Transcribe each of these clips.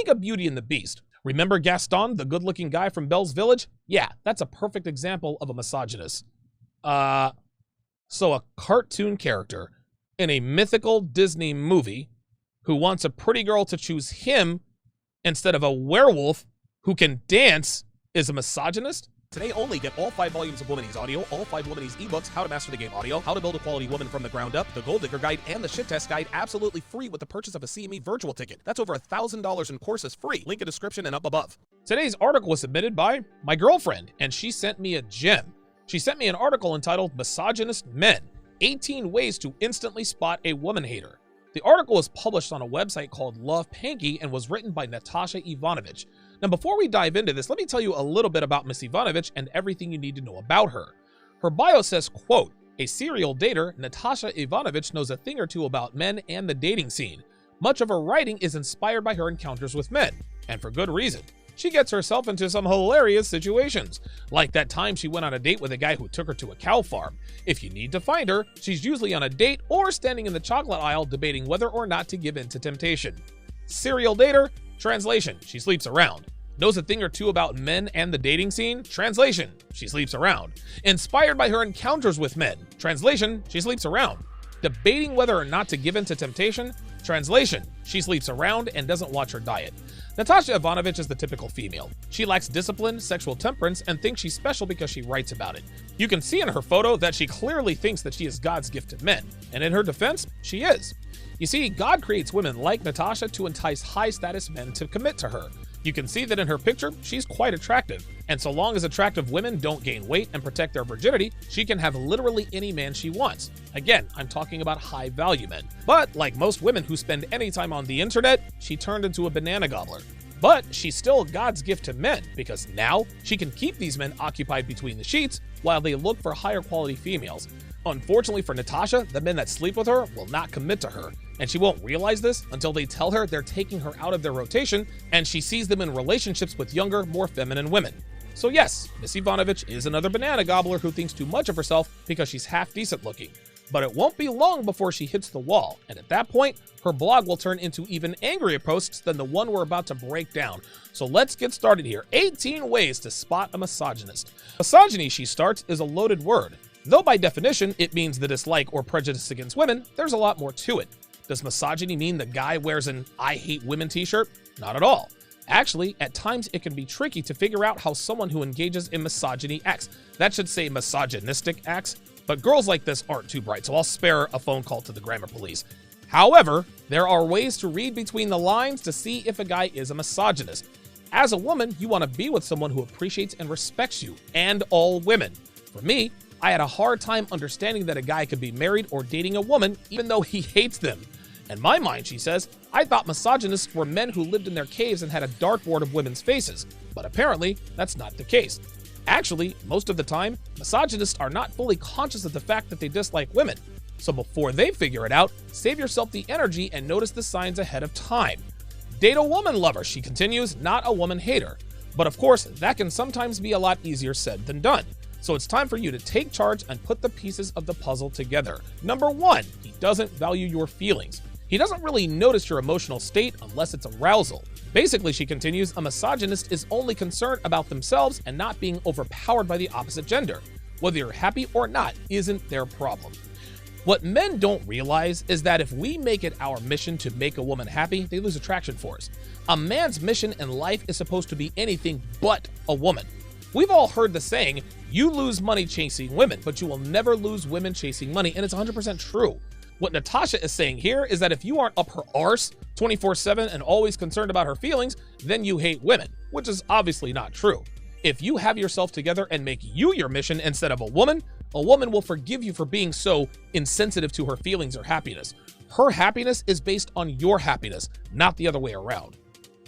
Think of Beauty and the Beast. Remember Gaston, the good-looking guy from Belle's Village? Yeah, that's a perfect example of a misogynist. So a cartoon character in a mythical Disney movie who wants a pretty girl to choose him instead of a werewolf who can dance is a misogynist? Today only, get all 5 volumes of Womanies audio, all 5 Womanies ebooks, How to Master the Game audio, How to Build a Quality Woman from the Ground Up, the Gold Digger Guide, and the Shit Test Guide absolutely free with the purchase of a CME virtual ticket. That's over $1,000 in courses free. Link in description and up above. Today's article was submitted by my girlfriend, and she sent me a gem. She sent me an article entitled Misogynist Men, 18 Ways to Instantly Spot a Woman Hater. The article was published on a website called Love Panky and was written by Natasha Ivanovich. Now, before we dive into this, let me tell you a little bit about Miss Ivanovich and everything you need to know about her. Her bio says, quote, a serial dater, Natasha Ivanovich knows a thing or two about men and the dating scene. Much of her writing is inspired by her encounters with men, and for good reason. She gets herself into some hilarious situations, like that time she went on a date with a guy who took her to a cow farm. If you need to find her, she's usually on a date or standing in the chocolate aisle debating whether or not to give in to temptation. Serial dater, translation, she sleeps around. Knows a thing or two about men and the dating scene, translation, she sleeps around. Inspired by her encounters with men, translation, she sleeps around. Debating whether or not to give in to temptation, translation, she sleeps around and doesn't watch her diet. Natasha Ivanovich is the typical female. She lacks discipline, sexual temperance, and thinks she's special because she writes about it. You can see in her photo that she clearly thinks that she is God's gift to men, and in her defense, she is. You see, God creates women like Natasha to entice high-status men to commit to her. You can see that in her picture, she's quite attractive, and so long as attractive women don't gain weight and protect their virginity, she can have literally any man she wants. Again, I'm talking about high-value men. But like most women who spend any time on the internet, she turned into a banana gobbler. But she's still God's gift to men, because now she can keep these men occupied between the sheets while they look for higher quality females. Unfortunately for Natasha, the men that sleep with her will not commit to her, and she won't realize this until they tell her they're taking her out of their rotation and she sees them in relationships with younger, more feminine women. So yes, Miss Ivanovich is another banana gobbler who thinks too much of herself because she's half decent looking. But it won't be long before she hits the wall, and at that point, her blog will turn into even angrier posts than the one we're about to break down. So let's get started here. 18 ways to spot a misogynist. Misogyny, she starts, is a loaded word. Though by definition, it means the dislike or prejudice against women, there's a lot more to it. Does misogyny mean the guy wears an I hate women t-shirt? Not at all. Actually, at times it can be tricky to figure out how someone who engages in misogyny acts. That should say misogynistic acts, but girls like this aren't too bright, so I'll spare a phone call to the grammar police. However, there are ways to read between the lines to see if a guy is a misogynist. As a woman, you want to be with someone who appreciates and respects you, and all women. For me, I had a hard time understanding that a guy could be married or dating a woman even though he hates them. In my mind, she says, I thought misogynists were men who lived in their caves and had a dartboard of women's faces, but apparently that's not the case. Actually, most of the time, misogynists are not fully conscious of the fact that they dislike women. So before they figure it out, save yourself the energy and notice the signs ahead of time. Date a woman lover, she continues, not a woman hater. But of course, that can sometimes be a lot easier said than done. So it's time for you to take charge and put the pieces of the puzzle together. Number 1, he doesn't value your feelings. He doesn't really notice your emotional state unless it's arousal. Basically, she continues, a misogynist is only concerned about themselves and not being overpowered by the opposite gender. Whether you're happy or not isn't their problem. What men don't realize is that if we make it our mission to make a woman happy, they lose attraction for us. A man's mission in life is supposed to be anything but a woman. We've all heard the saying, you lose money chasing women, but you will never lose women chasing money, and it's 100% true. What Natasha is saying here is that if you aren't up her arse 24/7 and always concerned about her feelings, then you hate women, which is obviously not true. If you have yourself together and make you your mission instead of a woman will forgive you for being so insensitive to her feelings or happiness. Her happiness is based on your happiness, not the other way around.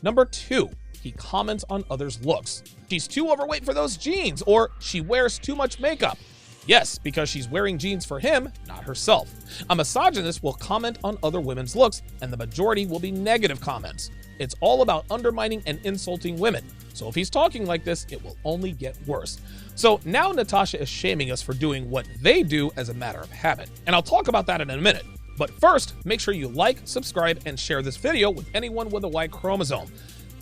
Number 2, he comments on others' looks. She's too overweight for those jeans, or she wears too much makeup. Yes, because she's wearing jeans for him, not herself. A misogynist will comment on other women's looks, and the majority will be negative comments. It's all about undermining and insulting women. So if he's talking like this, it will only get worse. So now Natasha is shaming us for doing what they do as a matter of habit. And I'll talk about that in a minute. But first, make sure you like, subscribe, and share this video with anyone with a Y chromosome.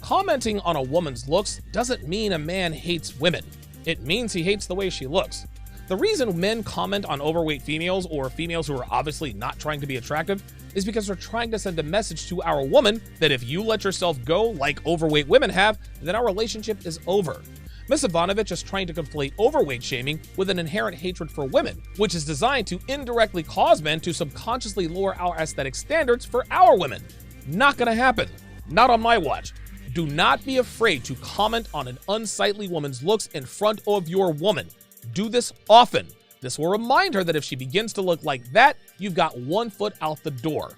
Commenting on a woman's looks doesn't mean a man hates women. It means he hates the way she looks. The reason men comment on overweight females or females who are obviously not trying to be attractive is because they're trying to send a message to our woman that if you let yourself go like overweight women have, then our relationship is over. Ms. Ivanovich is trying to conflate overweight shaming with an inherent hatred for women, which is designed to indirectly cause men to subconsciously lower our aesthetic standards for our women. Not gonna happen. Not on my watch. Do not be afraid to comment on an unsightly woman's looks in front of your woman. Do this often. This will remind her that if she begins to look like that, you've got 1 foot out the door.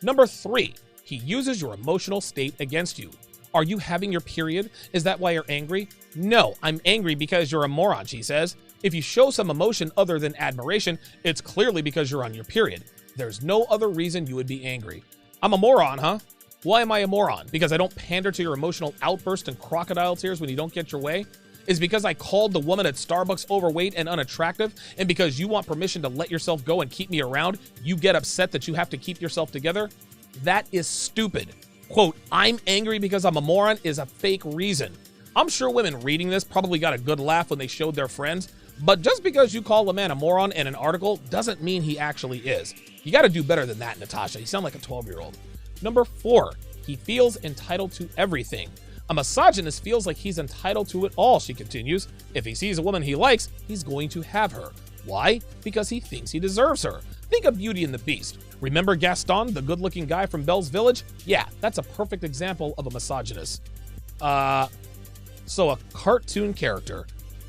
Number 3, he uses your emotional state against you. Are you having your period? Is that why you're angry? No, I'm angry because you're a moron, she says. If you show some emotion other than admiration, it's clearly because you're on your period. There's no other reason you would be angry. I'm a moron, huh? Why am I a moron? Because I don't pander to your emotional outburst and crocodile tears when you don't get your way? Is because I called the woman at Starbucks overweight and unattractive, and because you want permission to let yourself go and keep me around, you get upset that you have to keep yourself together? That is stupid. Quote, I'm angry because I'm a moron is a fake reason. I'm sure women reading this probably got a good laugh when they showed their friends, but just because you call a man a moron in an article doesn't mean he actually is. You gotta do better than that, Natasha. You sound like a 12-year-old. Number 4, he feels entitled to everything. A misogynist feels like he's entitled to it all, she continues. If he sees a woman he likes, he's going to have her. Why? Because he thinks he deserves her. Think of Beauty and the Beast. Remember Gaston, the good-looking guy from Belle's Village? Yeah, that's a perfect example of a misogynist. So a cartoon character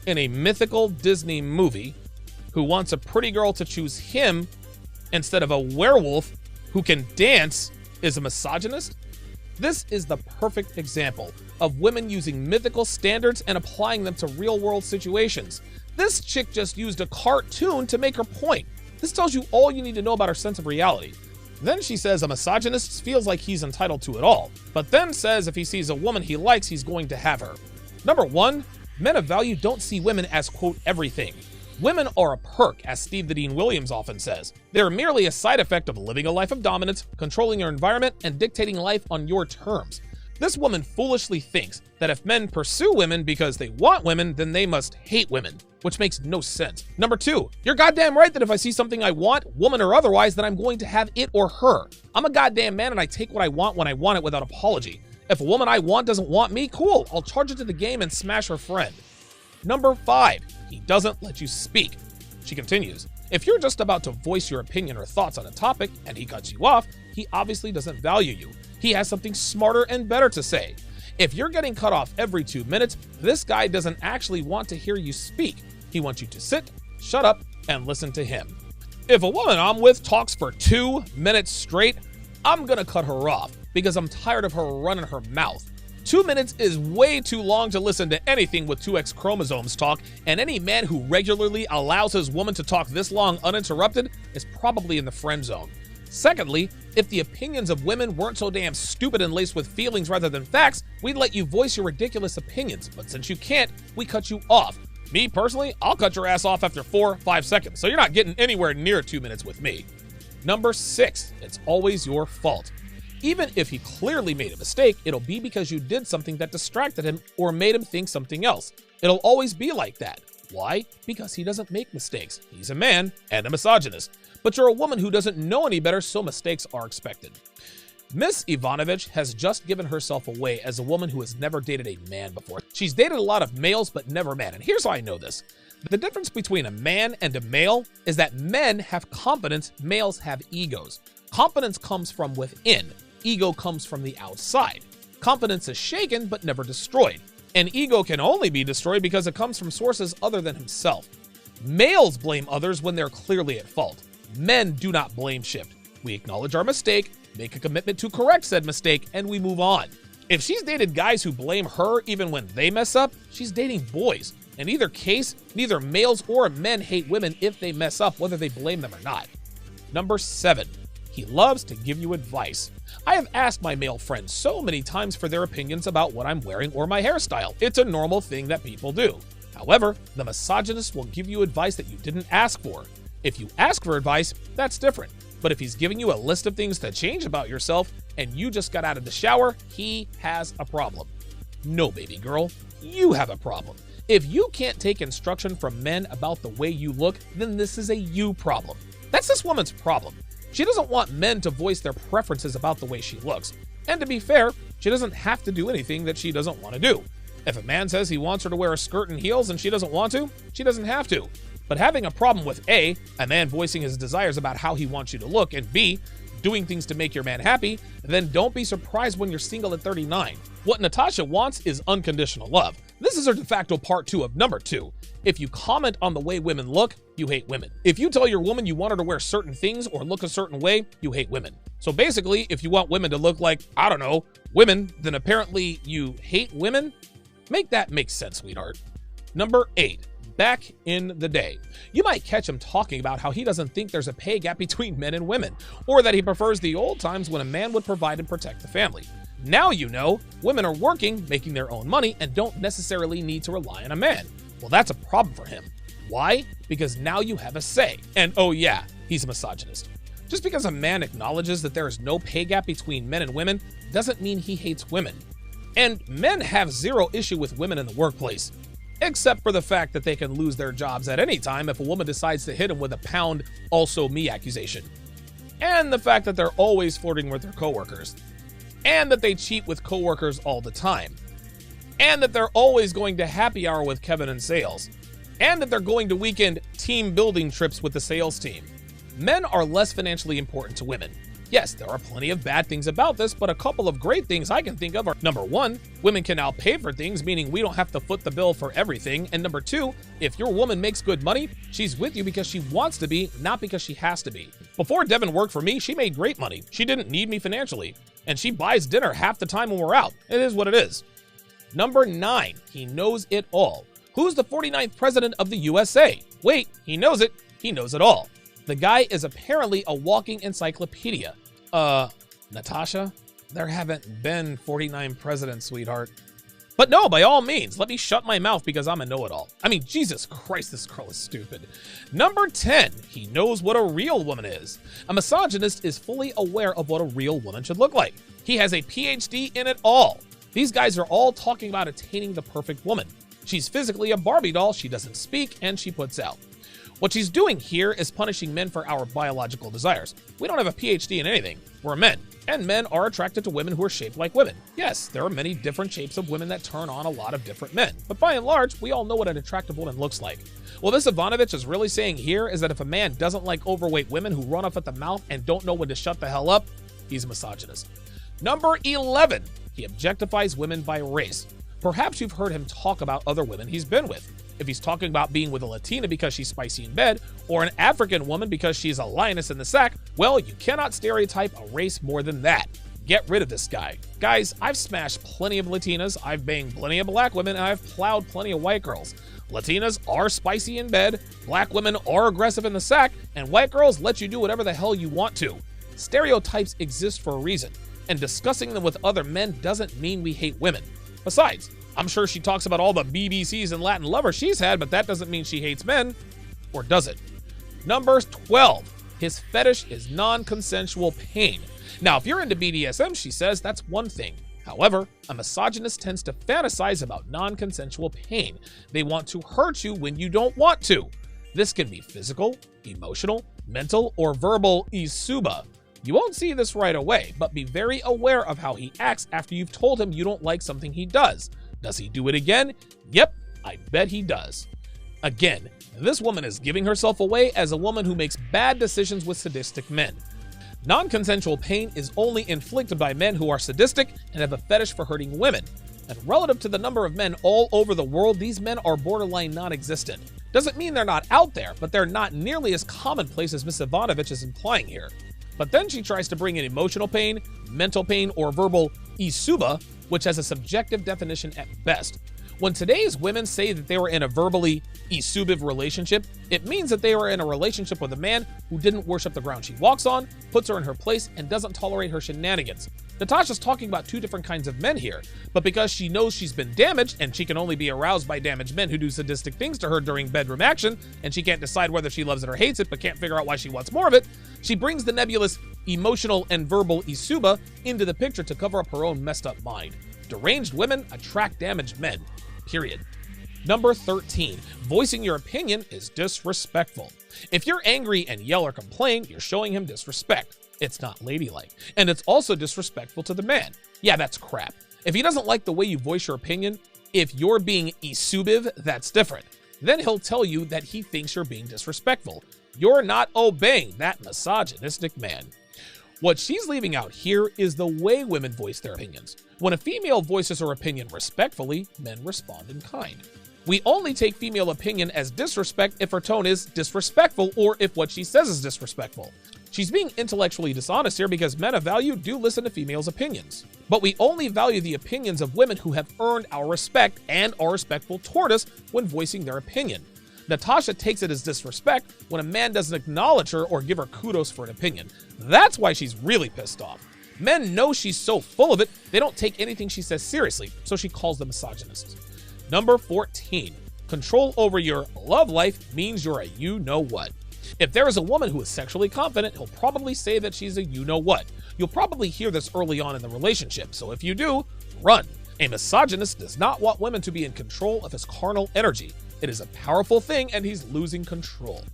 in a mythical Disney movie who wants a pretty girl to choose him instead of a werewolf who can dance is a misogynist? This is the perfect example of women using mythical standards and applying them to real-world situations. This chick just used a cartoon to make her point. This tells you all you need to know about her sense of reality. Then she says a misogynist feels like he's entitled to it all, but then says if he sees a woman he likes, he's going to have her. Number 1, men of value don't see women as, quote, everything. Women are a perk, as Steve the Dean Williams often says. They're merely a side effect of living a life of dominance, controlling your environment, and dictating life on your terms. This woman foolishly thinks that if men pursue women because they want women, then they must hate women, which makes no sense. Number 2, you're goddamn right that if I see something I want, woman or otherwise, then I'm going to have it or her. I'm a goddamn man and I take what I want when I want it without apology. If a woman I want doesn't want me, cool, I'll charge it to the game and smash her friend. Number 5, he doesn't let you speak. She continues, if you're just about to voice your opinion or thoughts on a topic and he cuts you off, he obviously doesn't value you. He has something smarter and better to say. If you're getting cut off every 2 minutes, this guy doesn't actually want to hear you speak. He wants you to sit, shut up, and listen to him. If a woman I'm with talks for 2 minutes straight, I'm gonna cut her off because I'm tired of her running her mouth. 2 minutes is way too long to listen to anything with 2X chromosomes talk, and any man who regularly allows his woman to talk this long uninterrupted is probably in the friend zone. Secondly, if the opinions of women weren't so damn stupid and laced with feelings rather than facts, we'd let you voice your ridiculous opinions, but since you can't, we cut you off. Me personally, I'll cut your ass off after 4-5 seconds, so you're not getting anywhere near 2 minutes with me. Number 6, it's always your fault. Even if he clearly made a mistake, it'll be because you did something that distracted him or made him think something else. It'll always be like that. Why? Because he doesn't make mistakes. He's a man and a misogynist. But you're a woman who doesn't know any better, so mistakes are expected. Miss Ivanovich has just given herself away as a woman who has never dated a man before. She's dated a lot of males, but never men. And here's how I know this. The difference between a man and a male is that men have confidence, males have egos. Confidence comes from within. Ego comes from the outside. Confidence is shaken, but never destroyed. An ego can only be destroyed because it comes from sources other than himself. Males blame others when they're clearly at fault. Men do not blame shift. We acknowledge our mistake, make a commitment to correct said mistake, and we move on. If she's dated guys who blame her even when they mess up, she's dating boys. In either case, neither males or men hate women if they mess up, whether they blame them or not. Number 7, he loves to give you advice. I have asked my male friends so many times for their opinions about what I'm wearing or my hairstyle. It's a normal thing that people do. However, the misogynist will give you advice that you didn't ask for. If you ask for advice, that's different. But if he's giving you a list of things to change about yourself and you just got out of the shower, he has a problem. No, baby girl, you have a problem. If you can't take instruction from men about the way you look, then this is a you problem. That's this woman's problem. She doesn't want men to voice their preferences about the way she looks. And to be fair, she doesn't have to do anything that she doesn't want to do. If a man says he wants her to wear a skirt and heels and she doesn't want to, she doesn't have to. But having a problem with A, a man voicing his desires about how he wants you to look, and B, doing things to make your man happy, then don't be surprised when you're single at 39. What Natasha wants is unconditional love. This is her de facto part 2 of number 2. If you comment on the way women look, you hate women. If you tell your woman you want her to wear certain things or look a certain way, you hate women. So basically, if you want women to look like, I don't know, women, then apparently you hate women? Make that make sense, sweetheart. Number 8. Back in the day. You might catch him talking about how he doesn't think there's a pay gap between men and women, or that he prefers the old times when a man would provide and protect the family. Now you know, women are working, making their own money, and don't necessarily need to rely on a man. Well, that's a problem for him. Why? Because now you have a say. And oh yeah, he's a misogynist. Just because a man acknowledges that there is no pay gap between men and women doesn't mean he hates women. And men have zero issue with women in the workplace, except for the fact that they can lose their jobs at any time if a woman decides to hit them with a pound also me accusation. And the fact that they're always flirting with their coworkers. And that they cheat with coworkers all the time. And that they're always going to happy hour with Kevin in sales. And that they're going to weekend team building trips with the sales team. Men are less financially important to women. Yes, there are plenty of bad things about this, but a couple of great things I can think of are, number 1, women can now pay for things, meaning we don't have to foot the bill for everything. And number 2, if your woman makes good money, she's with you because she wants to be, not because she has to be. Before Devin worked for me, she made great money. She didn't need me financially. And she buys dinner half the time when we're out. It is what it is. Number 9, he knows it all. Who's the 49th president of the USA? Wait, he knows it. He knows it all. The guy is apparently a walking encyclopedia. Natasha? There haven't been 49 presidents, sweetheart. But no, by all means, let me shut my mouth because I'm a know-it-all. I mean, Jesus Christ, this girl is stupid. Number 10, he knows what a real woman is. A misogynist is fully aware of what a real woman should look like. He has a PhD in it all. These guys are all talking about attaining the perfect woman. She's physically a Barbie doll, she doesn't speak, and she puts out. What she's doing here is punishing men for our biological desires. We don't have a PhD in anything. We're men. And men are attracted to women who are shaped like women. Yes, there are many different shapes of women that turn on a lot of different men. But by and large, we all know what an attractive woman looks like. What this Ivanovich is really saying here is that if a man doesn't like overweight women who run off at the mouth and don't know when to shut the hell up, he's a misogynist. Number 11, he objectifies women by race. Perhaps you've heard him talk about other women he's been with. If he's talking about being with a Latina because she's spicy in bed, or an African woman because she's a lioness in the sack, well, you cannot stereotype a race more than that. Get rid of this guy. Guys, I've smashed plenty of Latinas, I've banged plenty of black women, and I've plowed plenty of white girls. Latinas are spicy in bed, black women are aggressive in the sack, and white girls let you do whatever the hell you want to. Stereotypes exist for a reason, and discussing them with other men doesn't mean we hate women. Besides, I'm sure she talks about all the BBCs and Latin lovers she's had, but that doesn't mean she hates men. Or does it? Number 12. His fetish is non-consensual pain. Now, if you're into BDSM, she says, that's one thing. However, a misogynist tends to fantasize about non-consensual pain. They want to hurt you when you don't want to. This can be physical, emotional, mental, or verbal isuba. You won't see this right away, but be very aware of how he acts after you've told him you don't like something he does. Does he do it again? Yep, I bet he does. Again, this woman is giving herself away as a woman who makes bad decisions with sadistic men. Non-consensual pain is only inflicted by men who are sadistic and have a fetish for hurting women. And relative to the number of men all over the world, these men are borderline non-existent. Doesn't mean they're not out there, but they're not nearly as commonplace as Miss Ivanovich is implying here. But then she tries to bring in emotional pain, mental pain, or verbal isuba, which has a subjective definition at best. When today's women say that they were in a verbally isubive relationship, it means that they were in a relationship with a man who didn't worship the ground she walks on, puts her in her place, and doesn't tolerate her shenanigans. Natasha's talking about two different kinds of men here, but because she knows she's been damaged and she can only be aroused by damaged men who do sadistic things to her during bedroom action, and she can't decide whether she loves it or hates it but can't figure out why she wants more of it, she brings the nebulous emotional and verbal isuba into the picture to cover up her own messed up mind. Deranged women attract damaged men. Period. Number 13, voicing your opinion is disrespectful. If you're angry and yell or complain, you're showing him disrespect. It's not ladylike. And it's also disrespectful to the man. Yeah, that's crap. If he doesn't like the way you voice your opinion, if you're being esubive, that's different. Then he'll tell you that he thinks you're being disrespectful. You're not obeying that misogynistic man. What she's leaving out here is the way women voice their opinions. When a female voices her opinion respectfully, men respond in kind. We only take female opinion as disrespect if her tone is disrespectful or if what she says is disrespectful. She's being intellectually dishonest here because men of value do listen to females' opinions. But we only value the opinions of women who have earned our respect and are respectful toward us when voicing their opinion. Natasha takes it as disrespect when a man doesn't acknowledge her or give her kudos for an opinion. That's why she's really pissed off. Men know she's so full of it, they don't take anything she says seriously, so she calls them misogynists. Number 14, control over your love life means you're a you-know-what. If there is a woman who is sexually confident, he'll probably say that she's a you-know-what. You'll probably hear this early on in the relationship, so if you do, run. A misogynist does not want women to be in control of his carnal energy. It is a powerful thing, and he's losing control.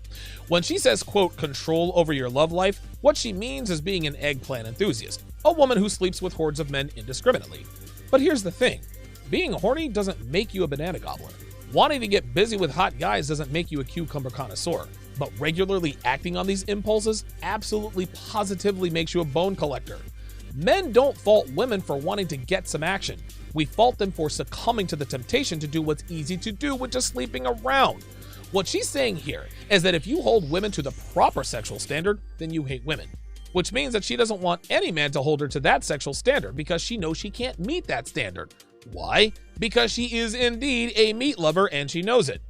When she says, quote, control over your love life, what she means is being an eggplant enthusiast, a woman who sleeps with hordes of men indiscriminately. But here's the thing. Being horny doesn't make you a banana gobbler. Wanting to get busy with hot guys doesn't make you a cucumber connoisseur. But regularly acting on these impulses absolutely positively makes you a bone collector. Men don't fault women for wanting to get some action. We fault them for succumbing to the temptation to do what's easy to do with just sleeping around. What she's saying here is that if you hold women to the proper sexual standard, then you hate women. Which means that she doesn't want any man to hold her to that sexual standard because she knows she can't meet that standard. Why? Because she is indeed a meat lover and she knows it.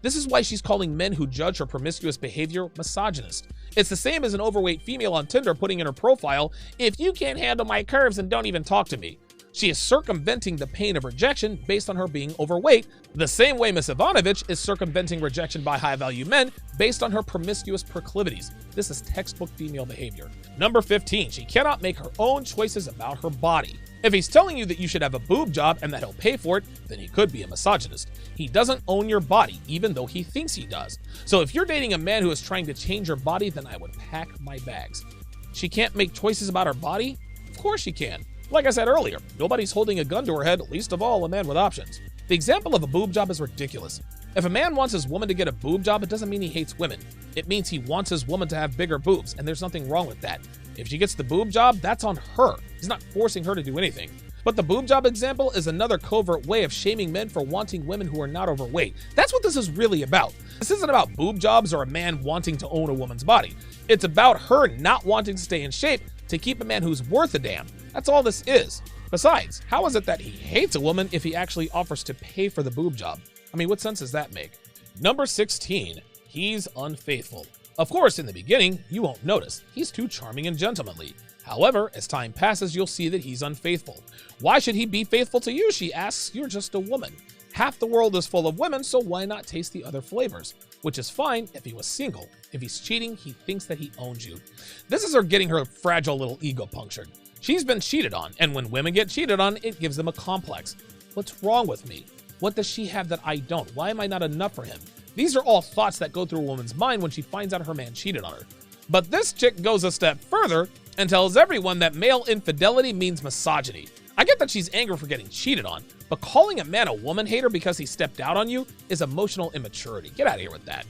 This is why she's calling men who judge her promiscuous behavior misogynist. It's the same as an overweight female on Tinder putting in her profile, if you can't handle my curves, then don't even talk to me. She is circumventing the pain of rejection based on her being overweight, the same way Miss Ivanovich is circumventing rejection by high-value men based on her promiscuous proclivities. This is textbook female behavior. Number 15, she cannot make her own choices about her body. If he's telling you that you should have a boob job and that he'll pay for it, then he could be a misogynist. He doesn't own your body, even though he thinks he does. So if you're dating a man who is trying to change your body, then I would pack my bags. She can't make choices about her body? Of course she can. Like I said earlier, nobody's holding a gun to her head, least of all a man with options. The example of a boob job is ridiculous. If a man wants his woman to get a boob job, it doesn't mean he hates women. It means he wants his woman to have bigger boobs, and there's nothing wrong with that. If she gets the boob job, that's on her. He's not forcing her to do anything. But the boob job example is another covert way of shaming men for wanting women who are not overweight. That's what this is really about. This isn't about boob jobs or a man wanting to own a woman's body. It's about her not wanting to stay in shape to keep a man who's worth a damn. That's all this is. Besides, how is it that he hates a woman if he actually offers to pay for the boob job? I mean, what sense does that make? Number 16, he's unfaithful. Of course, in the beginning, you won't notice. He's too charming and gentlemanly. However, as time passes, you'll see that he's unfaithful. Why should he be faithful to you? She asks. You're just a woman. Half the world is full of women, so why not taste the other flavors? Which is fine if he was single. If he's cheating, he thinks that he owns you. This is her getting her fragile little ego punctured. She's been cheated on, and when women get cheated on, it gives them a complex. What's wrong with me? What does she have that I don't? Why am I not enough for him? These are all thoughts that go through a woman's mind when she finds out her man cheated on her. But this chick goes a step further and tells everyone that male infidelity means misogyny. I get that she's angry for getting cheated on, but calling a man a woman hater because he stepped out on you is emotional immaturity. Get out of here with that.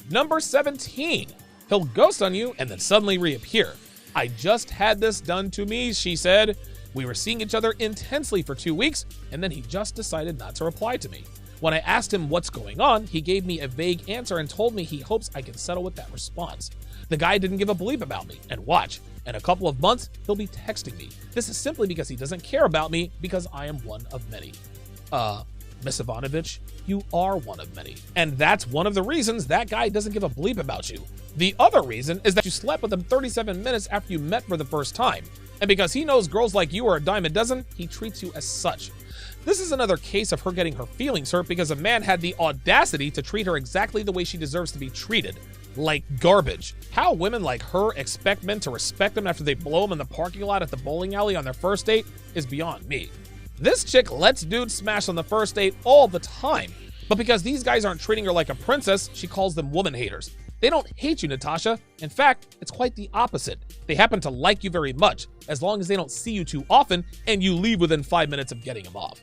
Number 17, he'll ghost on you and then suddenly reappear. I just had this done to me, she said. We were seeing each other intensely for 2 weeks, and then he just decided not to reply to me. When I asked him what's going on, he gave me a vague answer and told me he hopes I can settle with that response. The guy didn't give a bleep about me, and watch, in a couple of months, he'll be texting me. This is simply because he doesn't care about me because I am one of many. Miss Ivanovich, you are one of many. And that's one of the reasons that guy doesn't give a bleep about you. The other reason is that you slept with him 37 minutes after you met for the first time. And because he knows girls like you are a dime a dozen, he treats you as such. This is another case of her getting her feelings hurt because a man had the audacity to treat her exactly the way she deserves to be treated. Like garbage. How women like her expect men to respect them after they blow them in the parking lot at the bowling alley on their first date is beyond me. This chick lets dudes smash on the first date all the time. But because these guys aren't treating her like a princess, she calls them woman haters. They don't hate you, Natasha. In fact, it's quite the opposite. They happen to like you very much, as long as they don't see you too often and you leave within 5 minutes of getting him off.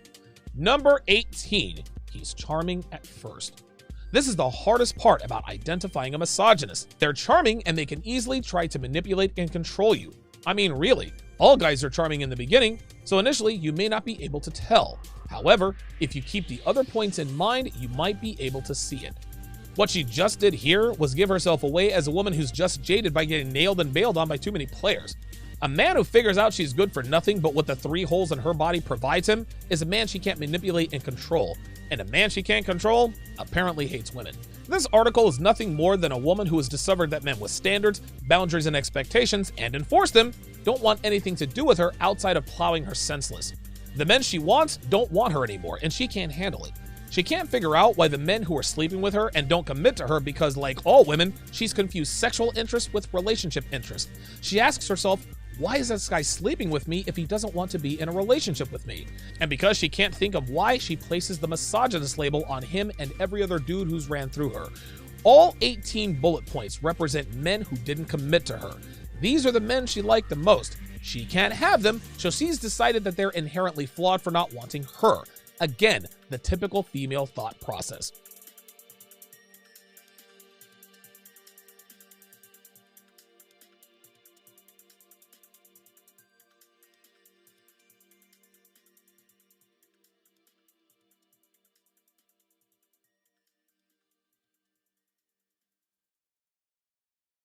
Number 18, he's charming at first. This is the hardest part about identifying a misogynist. They're charming and they can easily try to manipulate and control you. I mean, really, all guys are charming in the beginning, so initially you may not be able to tell. However, if you keep the other points in mind, you might be able to see it. What she just did here was give herself away as a woman who's just jaded by getting nailed and bailed on by too many players. A man who figures out she's good for nothing but what the 3 holes in her body provides him is a man she can't manipulate and control. And a man she can't control apparently hates women. This article is nothing more than a woman who has discovered that men with standards, boundaries, and expectations, and enforce them, don't want anything to do with her outside of plowing her senseless. The men she wants don't want her anymore, and she can't handle it. She can't figure out why the men who are sleeping with her and don't commit to her because, like all women, she's confused sexual interest with relationship interest. She asks herself, why is this guy sleeping with me if he doesn't want to be in a relationship with me? And because she can't think of why, she places the misogynist label on him and every other dude who's ran through her. All 18 bullet points represent men who didn't commit to her. These are the men she liked the most. She can't have them, so she's decided that they're inherently flawed for not wanting her. Again, the typical female thought process.